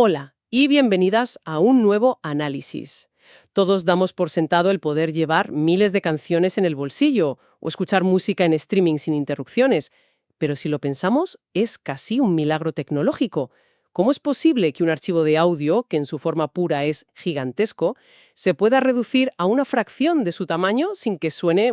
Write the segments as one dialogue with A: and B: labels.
A: Hola y bienvenidas a un nuevo análisis. Todos damos por sentado el poder llevar miles de canciones en el bolsillo o escuchar música en streaming sin interrupciones, pero si lo pensamos, es casi un milagro tecnológico. ¿Cómo es posible que un archivo de audio, que en su forma pura es gigantesco, se pueda reducir a una fracción de su tamaño sin que suene,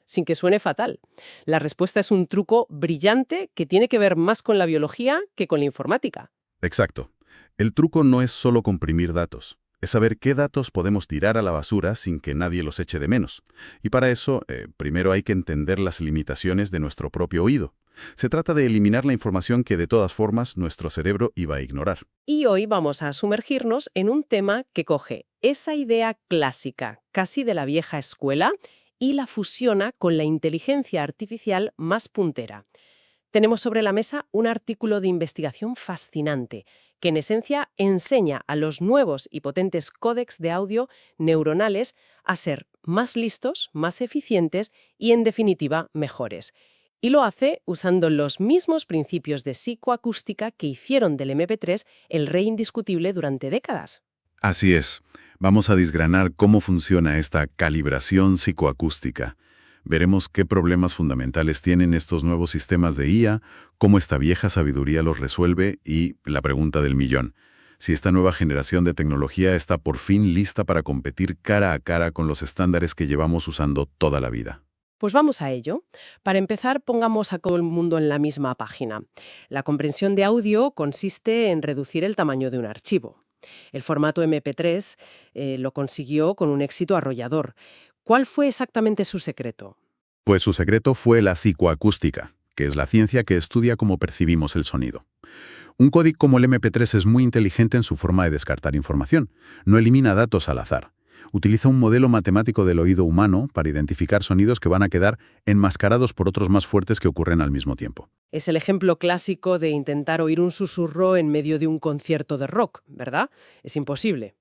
A: sin que suene fatal? La respuesta es un truco brillante que tiene que ver más con la biología que con la informática.
B: Exacto. El truco no es solo comprimir datos, es saber qué datos podemos tirar a la basura sin que nadie los eche de menos. Y para eso, primero hay que entender las limitaciones de nuestro propio oído. Se trata de eliminar la información que de todas formas nuestro cerebro iba a ignorar.
A: Y hoy vamos a sumergirnos en un tema que coge esa idea clásica, casi de la vieja escuela, y la fusiona con la inteligencia artificial más puntera. Tenemos sobre la mesa un artículo de investigación fascinante que en esencia enseña a los nuevos y potentes códecs de audio neuronales a ser más listos, más eficientes y, en definitiva, mejores. Y lo hace usando los mismos principios de psicoacústica que hicieron del MP3 el rey indiscutible durante décadas.
B: Así es. Vamos a desgranar cómo funciona esta calibración psicoacústica. Veremos qué problemas fundamentales tienen estos nuevos sistemas de IA, cómo esta vieja sabiduría los resuelve y la pregunta del millón: si esta nueva generación de tecnología está por fin lista para competir cara a cara con los estándares que llevamos usando toda la vida.
A: Pues vamos a ello. Para empezar, pongamos a todo el mundo en la misma página. La comprensión de audio consiste en reducir el tamaño de un archivo. El formato MP3 lo consiguió con un éxito arrollador. ¿Cuál fue exactamente su secreto?
B: Pues su secreto fue la psicoacústica, que es la ciencia que estudia cómo percibimos el sonido. Un código como el MP3 es muy inteligente en su forma de descartar información. No elimina datos al azar. Utiliza un modelo matemático del oído humano para identificar sonidos que van a quedar enmascarados por otros más fuertes que ocurren al mismo tiempo.
A: Es el ejemplo clásico de intentar oír un susurro en medio de un concierto de rock, ¿verdad? Es imposible.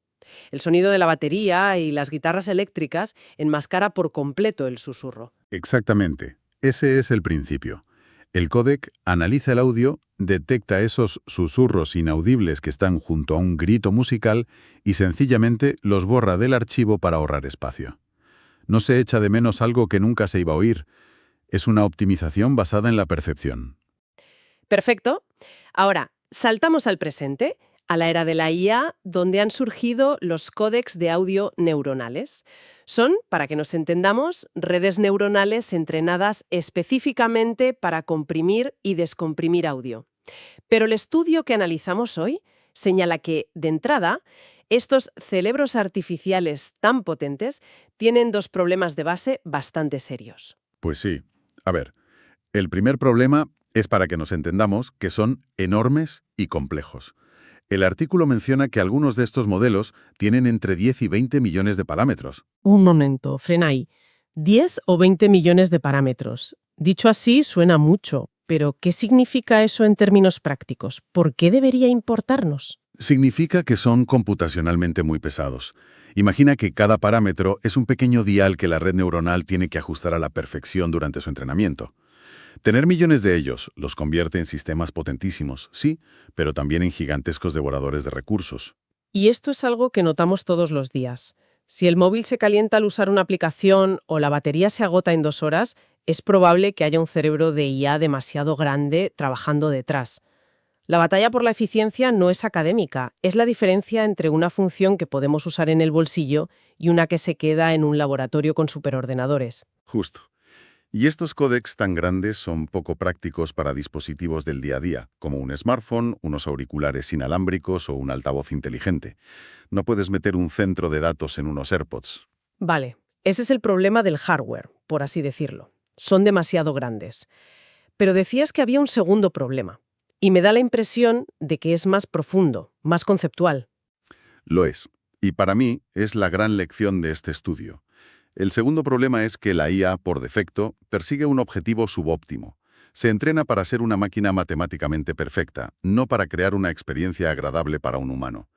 A: El sonido de la batería y las guitarras eléctricas enmascara por completo el susurro.
B: Exactamente. Ese es el principio. El códec analiza el audio, detecta esos susurros inaudibles que están junto a un grito musical y sencillamente los borra del archivo para ahorrar espacio. No se echa de menos algo que nunca se iba a oír. Es una optimización basada en la percepción.
A: Perfecto. Ahora, saltamos al presente, a la era de la IA, donde han surgido los códecs de audio neuronales. Son, para que nos entendamos, redes neuronales entrenadas específicamente para comprimir y descomprimir audio. Pero el estudio que analizamos hoy señala que, de entrada, estos cerebros artificiales tan potentes tienen dos problemas de base bastante serios.
B: Pues sí. A ver, el primer problema es, para que nos entendamos, que son enormes y complejos. El artículo menciona que algunos de estos modelos tienen entre 10 y 20 millones de parámetros.
A: Un momento, frena ahí. 10 o 20 millones de parámetros. Dicho así, suena mucho, pero ¿qué significa eso en términos prácticos? ¿Por qué debería importarnos?
B: Significa que son computacionalmente muy pesados. Imagina que cada parámetro es un pequeño dial que la red neuronal tiene que ajustar a la perfección durante su entrenamiento. Tener millones de ellos los convierte en sistemas potentísimos, sí, pero también en gigantescos devoradores de recursos.
A: Y esto es algo que notamos todos los días. Si el móvil se calienta al usar una aplicación o la batería se agota en 2 horas, es probable que haya un cerebro de IA demasiado grande trabajando detrás. La batalla por la eficiencia no es académica, es la diferencia entre una función que podemos usar en el bolsillo y una que se queda en un laboratorio con superordenadores.
B: Justo. Y estos códecs tan grandes son poco prácticos para dispositivos del día a día, como un smartphone, unos auriculares inalámbricos o un altavoz inteligente. No puedes meter un centro de datos en unos AirPods.
A: Vale, ese es el problema del hardware, por así decirlo. Son demasiado grandes. Pero decías que había un segundo problema, y me da la impresión de que es más profundo, más conceptual.
B: Lo es. Y para mí es la gran lección de este estudio. El segundo problema es que la IA, por defecto, persigue un objetivo subóptimo. Se entrena para ser una máquina matemáticamente perfecta, no para crear una experiencia agradable para un humano.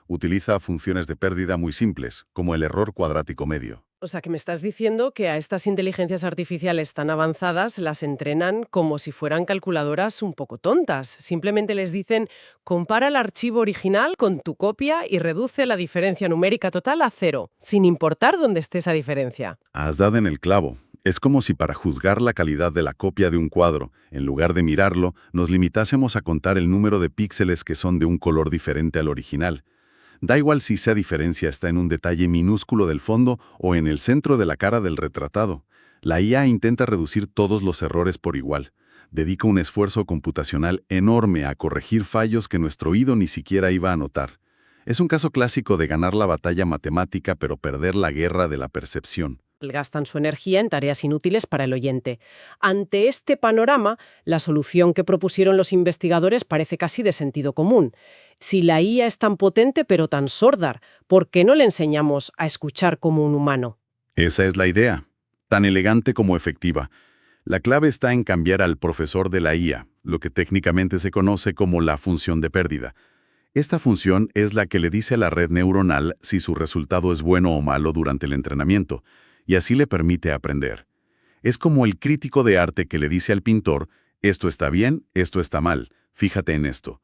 B: Utiliza funciones de pérdida muy simples, como el error cuadrático medio.
A: O sea, que me estás diciendo que a estas inteligencias artificiales tan avanzadas las entrenan como si fueran calculadoras un poco tontas. Simplemente les dicen, compara el archivo original con tu copia y reduce la diferencia numérica total a cero, sin importar dónde esté esa diferencia.
B: Has dado en el clavo. Es como si para juzgar la calidad de la copia de un cuadro, en lugar de mirarlo, nos limitásemos a contar el número de píxeles que son de un color diferente al original. Da igual si esa diferencia está en un detalle minúsculo del fondo o en el centro de la cara del retratado. La IA intenta reducir todos los errores por igual. Dedica un esfuerzo computacional enorme a corregir fallos que nuestro oído ni siquiera iba a notar. Es un caso clásico de ganar la batalla matemática pero perder la guerra de la percepción.
A: Gastan su energía en tareas inútiles para el oyente. Ante este panorama, la solución que propusieron los investigadores parece casi de sentido común. Si la IA es tan potente pero tan sorda, ¿por qué no le enseñamos a escuchar como un humano?
B: Esa es la idea, tan elegante como efectiva. La clave está en cambiar al profesor de la IA, lo que técnicamente se conoce como la función de pérdida. Esta función es la que le dice a la red neuronal si su resultado es bueno o malo durante el entrenamiento, y así le permite aprender. Es como el crítico de arte que le dice al pintor, esto está bien, esto está mal, fíjate en esto.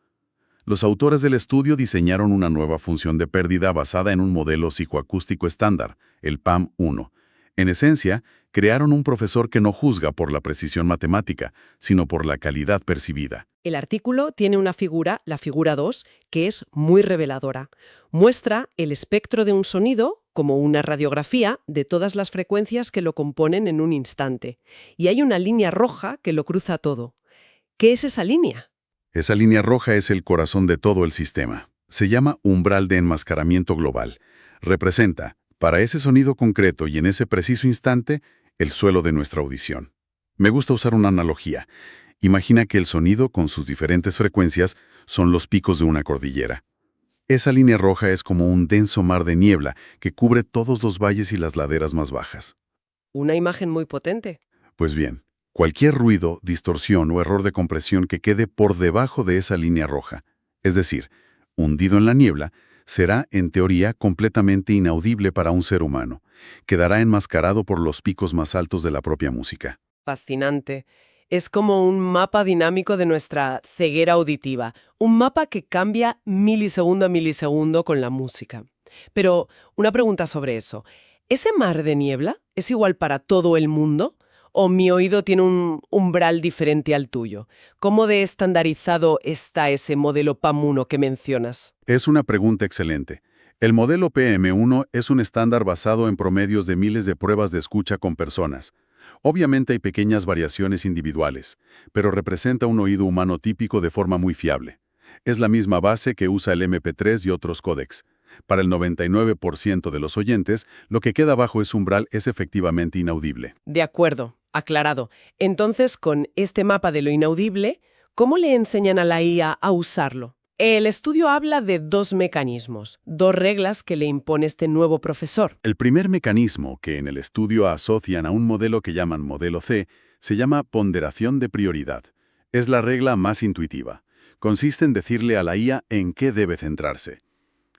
B: Los autores del estudio diseñaron una nueva función de pérdida basada en un modelo psicoacústico estándar, el PAM-1. En esencia, crearon un profesor que no juzga por la precisión matemática, sino por la calidad percibida.
A: El artículo tiene una figura, la figura 2, que es muy reveladora. Muestra el espectro de un sonido, como una radiografía, de todas las frecuencias que lo componen en un instante. Y hay una línea roja que lo cruza todo. ¿Qué es esa línea?
B: Esa línea roja es el corazón de todo el sistema. Se llama umbral de enmascaramiento global. Representa, para ese sonido concreto y en ese preciso instante, el suelo de nuestra audición. Me gusta usar una analogía. Imagina que el sonido, con sus diferentes frecuencias, son los picos de una cordillera. Esa línea roja es como un denso mar de niebla que cubre todos los valles y las laderas más bajas.
A: Una imagen muy potente.
B: Pues bien, cualquier ruido, distorsión o error de compresión que quede por debajo de esa línea roja, es decir, hundido en la niebla, será, en teoría, completamente inaudible para un ser humano. Quedará enmascarado por los picos más altos de la propia música.
A: Fascinante. Es como un mapa dinámico de nuestra ceguera auditiva, un mapa que cambia milisegundo a milisegundo con la música. Pero una pregunta sobre eso. ¿Ese mar de niebla es igual para todo el mundo? ¿O mi oído tiene un umbral diferente al tuyo? ¿Cómo de estandarizado está ese modelo PAM-1 que mencionas?
B: Es una pregunta excelente. El modelo PM1 es un estándar basado en promedios de miles de pruebas de escucha con personas. Obviamente hay pequeñas variaciones individuales, pero representa un oído humano típico de forma muy fiable. Es la misma base que usa el MP3 y otros códecs. Para el 99% de los oyentes, lo que queda bajo ese umbral es efectivamente inaudible.
A: De acuerdo, aclarado. Entonces, con este mapa de lo inaudible, ¿cómo le enseñan a la IA a usarlo? El estudio habla de dos mecanismos, dos reglas que le impone este nuevo profesor.
B: El primer mecanismo que en el estudio asocian a un modelo que llaman modelo C se llama ponderación de prioridad. Es la regla más intuitiva. Consiste en decirle a la IA en qué debe centrarse.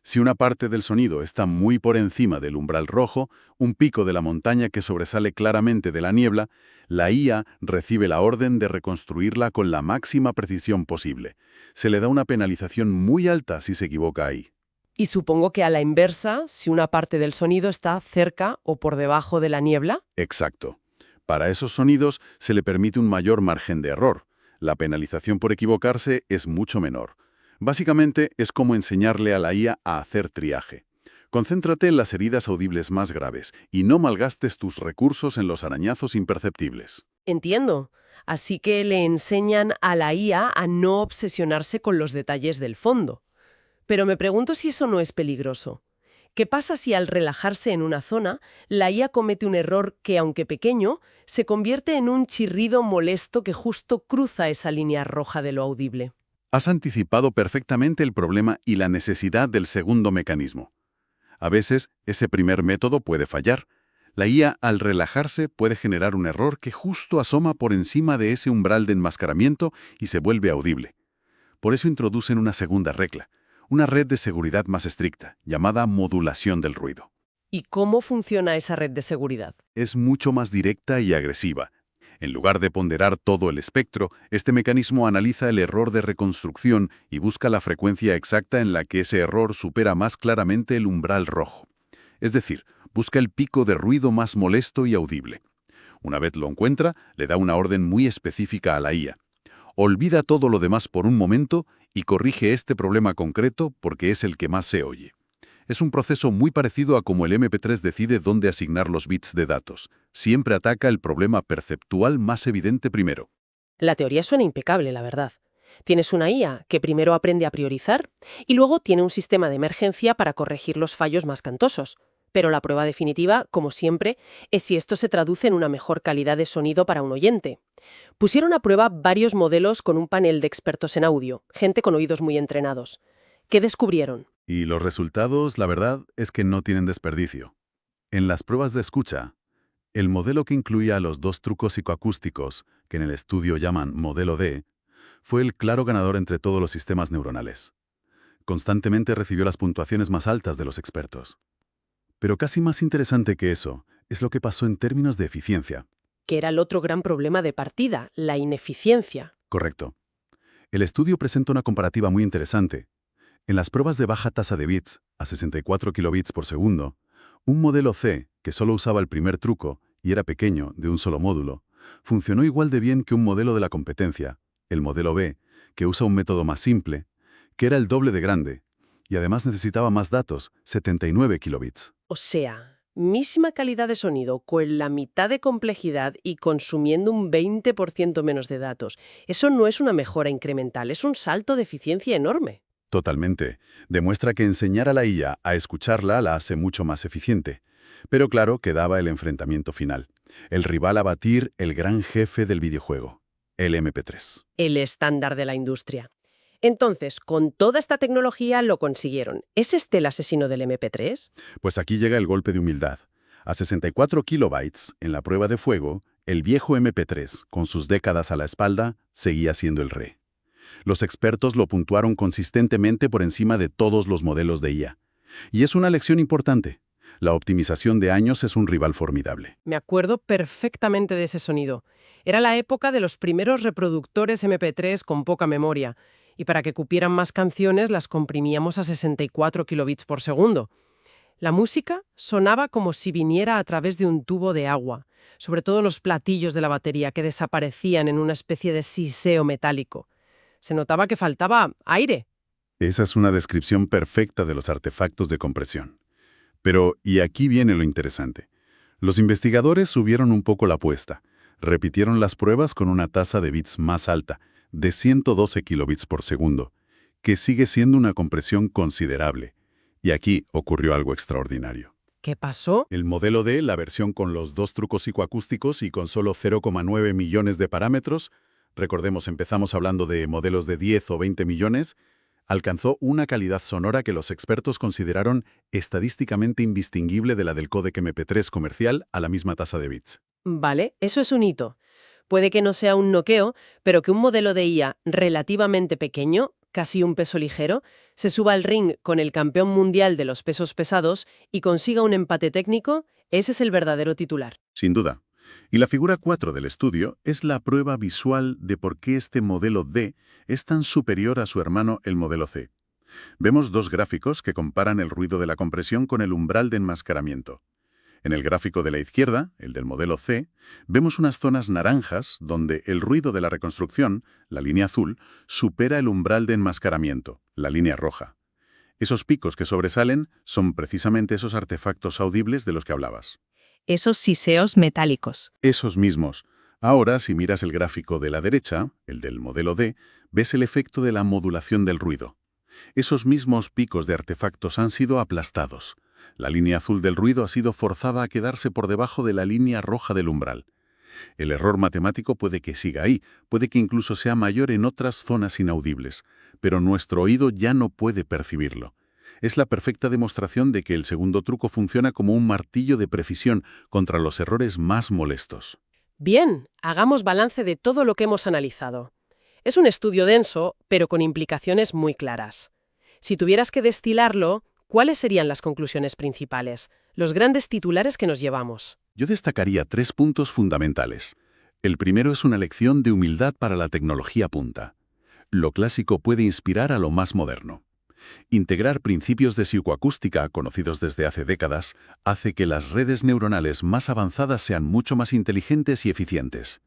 B: Si una parte del sonido está muy por encima del umbral rojo, un pico de la montaña que sobresale claramente de la niebla, la IA recibe la orden de reconstruirla con la máxima precisión posible. Se le da una penalización muy alta si se equivoca ahí.
A: Y supongo que a la inversa, si una parte del sonido está cerca o por debajo de la niebla.
B: Exacto. Para esos sonidos se le permite un mayor margen de error. La penalización por equivocarse es mucho menor. Básicamente es como enseñarle a la IA a hacer triaje. Concéntrate en las heridas audibles más graves y no malgastes tus recursos en los arañazos imperceptibles.
A: Entiendo. Así que le enseñan a la IA a no obsesionarse con los detalles del fondo. Pero me pregunto si eso no es peligroso. ¿Qué pasa si al relajarse en una zona, la IA comete un error que, aunque pequeño, se convierte en un chirrido molesto que justo cruza esa línea roja de lo audible?
B: Has anticipado perfectamente el problema y la necesidad del segundo mecanismo. A veces, ese primer método puede fallar. La IA, al relajarse, puede generar un error que justo asoma por encima de ese umbral de enmascaramiento y se vuelve audible. Por eso introducen una segunda regla, una red de seguridad más estricta, llamada modulación del ruido.
A: ¿Y cómo funciona esa red de seguridad?
B: Es mucho más directa y agresiva. En lugar de ponderar todo el espectro, este mecanismo analiza el error de reconstrucción y busca la frecuencia exacta en la que ese error supera más claramente el umbral rojo. Es decir, busca el pico de ruido más molesto y audible. Una vez lo encuentra, le da una orden muy específica a la IA. Olvida todo lo demás por un momento y corrige este problema concreto porque es el que más se oye. Es un proceso muy parecido a cómo el MP3 decide dónde asignar los bits de datos. Siempre ataca el problema perceptual más evidente primero.
A: La teoría suena impecable, la verdad. Tienes una IA que primero aprende a priorizar y luego tiene un sistema de emergencia para corregir los fallos más cantosos. Pero la prueba definitiva, como siempre, es si esto se traduce en una mejor calidad de sonido para un oyente. Pusieron a prueba varios modelos con un panel de expertos en audio, gente con oídos muy entrenados. ¿Qué descubrieron?
B: Y los resultados, la verdad, es que no tienen desperdicio. En las pruebas de escucha, el modelo que incluía los dos trucos psicoacústicos, que en el estudio llaman modelo D, fue el claro ganador entre todos los sistemas neuronales. Constantemente recibió las puntuaciones más altas de los expertos. Pero casi más interesante que eso es lo que pasó en términos de eficiencia.
A: Que era el otro gran problema de partida, la ineficiencia.
B: Correcto. El estudio presenta una comparativa muy interesante. En las pruebas de baja tasa de bits, a 64 kilobits por segundo, un modelo C, que solo usaba el primer truco y era pequeño, de un solo módulo, funcionó igual de bien que un modelo de la competencia, el modelo B, que usa un método más simple, que era el doble de grande, y además necesitaba más datos, 79 kilobits.
A: O sea, misma calidad de sonido, con la mitad de complejidad y consumiendo un 20% menos de datos. Eso no es una mejora incremental, es un salto de eficiencia enorme.
B: Totalmente. Demuestra que enseñar a la IA a escucharla la hace mucho más eficiente. Pero claro, quedaba el enfrentamiento final. El rival a batir, el gran jefe del videojuego, el MP3.
A: El estándar de la industria. Entonces, con toda esta tecnología lo consiguieron. ¿Es este el asesino del MP3?
B: Pues aquí llega el golpe de humildad. A 64 kilobytes, en la prueba de fuego, el viejo MP3, con sus décadas a la espalda, seguía siendo el rey. Los expertos lo puntuaron consistentemente por encima de todos los modelos de IA. Y es una lección importante. La optimización de años es un rival formidable.
A: Me acuerdo perfectamente de ese sonido. Era la época de los primeros reproductores MP3 con poca memoria, y para que cupieran más canciones las comprimíamos a 64 kilobits por segundo. La música sonaba como si viniera a través de un tubo de agua, sobre todo los platillos de la batería que desaparecían en una especie de siseo metálico. Se notaba que faltaba aire.
B: Esa es una descripción perfecta de los artefactos de compresión. Pero, y aquí viene lo interesante. Los investigadores subieron un poco la apuesta. Repitieron las pruebas con una tasa de bits más alta, de 112 kilobits por segundo, que sigue siendo una compresión considerable. Y aquí ocurrió algo extraordinario.
A: ¿Qué pasó?
B: El modelo D, la versión con los dos trucos psicoacústicos y con solo 0,9 millones de parámetros, recordemos, empezamos hablando de modelos de 10 o 20 millones, alcanzó una calidad sonora que los expertos consideraron estadísticamente indistinguible de la del códec MP3 comercial a la misma tasa de bits.
A: Vale, eso es un hito. Puede que no sea un noqueo, pero que un modelo de IA relativamente pequeño, casi un peso ligero, se suba al ring con el campeón mundial de los pesos pesados y consiga un empate técnico, ese es el verdadero titular.
B: Sin duda. Y la figura 4 del estudio es la prueba visual de por qué este modelo D es tan superior a su hermano el modelo C. Vemos dos gráficos que comparan el ruido de la compresión con el umbral de enmascaramiento. En el gráfico de la izquierda, el del modelo C, vemos unas zonas naranjas donde el ruido de la reconstrucción, la línea azul, supera el umbral de enmascaramiento, la línea roja. Esos picos que sobresalen son precisamente esos artefactos audibles de los que hablabas.
C: Esos siseos metálicos.
B: Esos mismos. Ahora, si miras el gráfico de la derecha, el del modelo D, ves el efecto de la modulación del ruido. Esos mismos picos de artefactos han sido aplastados. La línea azul del ruido ha sido forzada a quedarse por debajo de la línea roja del umbral. El error matemático puede que siga ahí, puede que incluso sea mayor en otras zonas inaudibles, pero nuestro oído ya no puede percibirlo. Es la perfecta demostración de que el segundo truco funciona como un martillo de precisión contra los errores más molestos.
A: Bien, hagamos balance de todo lo que hemos analizado. Es un estudio denso, pero con implicaciones muy claras. Si tuvieras que destilarlo, ¿cuáles serían las conclusiones principales? Los grandes titulares que nos llevamos.
B: Yo destacaría 3 puntos fundamentales. El primero es una lección de humildad para la tecnología punta. Lo clásico puede inspirar a lo más moderno. Integrar principios de psicoacústica, conocidos desde hace décadas, hace que las redes neuronales más avanzadas sean mucho más inteligentes y eficientes.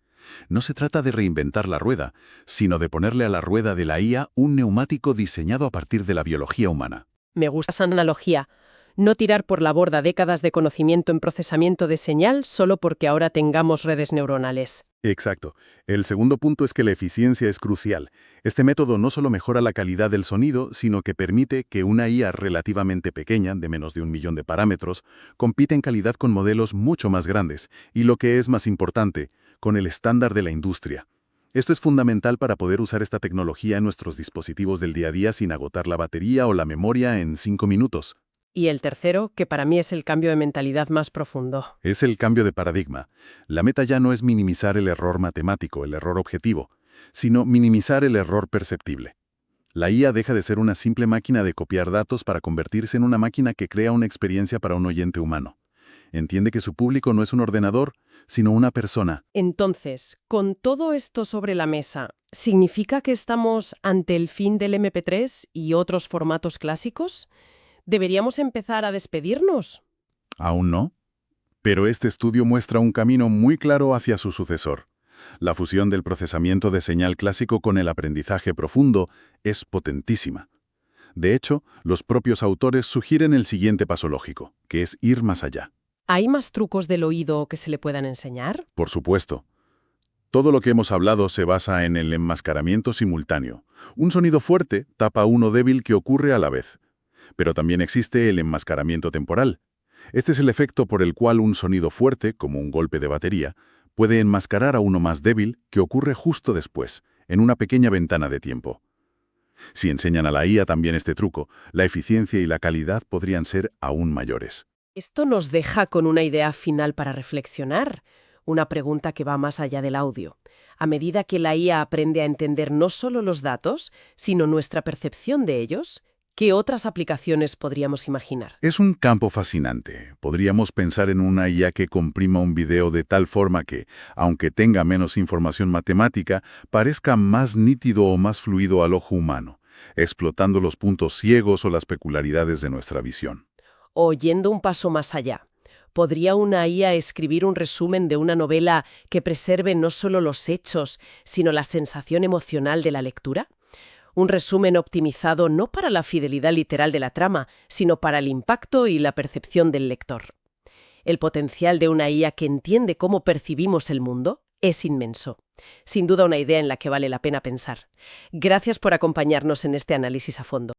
B: No se trata de reinventar la rueda, sino de ponerle a la rueda de la IA un neumático diseñado a partir de la biología humana.
A: Me gusta esa analogía. No tirar por la borda décadas de conocimiento en procesamiento de señal solo porque ahora tengamos redes neuronales.
B: Exacto. El segundo punto es que la eficiencia es crucial. Este método no solo mejora la calidad del sonido, sino que permite que una IA relativamente pequeña, de menos de 1 millón de parámetros, compita en calidad con modelos mucho más grandes, y lo que es más importante, con el estándar de la industria. Esto es fundamental para poder usar esta tecnología en nuestros dispositivos del día a día sin agotar la batería o la memoria en 5 minutos.
A: Y el tercero, que para mí es el cambio de mentalidad más profundo.
B: Es el cambio de paradigma. La meta ya no es minimizar el error matemático, el error objetivo, sino minimizar el error perceptible. La IA deja de ser una simple máquina de copiar datos para convertirse en una máquina que crea una experiencia para un oyente humano. Entiende que su público no es un ordenador, sino una persona.
A: Entonces, con todo esto sobre la mesa, ¿significa que estamos ante el fin del MP3 y otros formatos clásicos? ¿Deberíamos empezar a despedirnos?
B: Aún no. Pero este estudio muestra un camino muy claro hacia su sucesor. La fusión del procesamiento de señal clásico con el aprendizaje profundo es potentísima. De hecho, los propios autores sugieren el siguiente paso lógico, que es ir más allá.
A: ¿Hay más trucos del oído que se le puedan enseñar?
B: Por supuesto. Todo lo que hemos hablado se basa en el enmascaramiento simultáneo. Un sonido fuerte tapa uno débil que ocurre a la vez. Pero también existe el enmascaramiento temporal. Este es el efecto por el cual un sonido fuerte, como un golpe de batería, puede enmascarar a uno más débil que ocurre justo después, en una pequeña ventana de tiempo. Si enseñan a la IA también este truco, la eficiencia y la calidad podrían ser aún mayores.
A: Esto nos deja con una idea final para reflexionar, una pregunta que va más allá del audio. A medida que la IA aprende a entender no solo los datos, sino nuestra percepción de ellos, ¿qué otras aplicaciones podríamos imaginar?
B: Es un campo fascinante. Podríamos pensar en una IA que comprima un video de tal forma que, aunque tenga menos información matemática, parezca más nítido o más fluido al ojo humano, explotando los puntos ciegos o las peculiaridades de nuestra visión.
A: O yendo un paso más allá, ¿podría una IA escribir un resumen de una novela que preserve no solo los hechos, sino la sensación emocional de la lectura? Un resumen optimizado no para la fidelidad literal de la trama, sino para el impacto y la percepción del lector. El potencial de una IA que entiende cómo percibimos el mundo es inmenso. Sin duda una idea en la que vale la pena pensar. Gracias por acompañarnos en este análisis a fondo.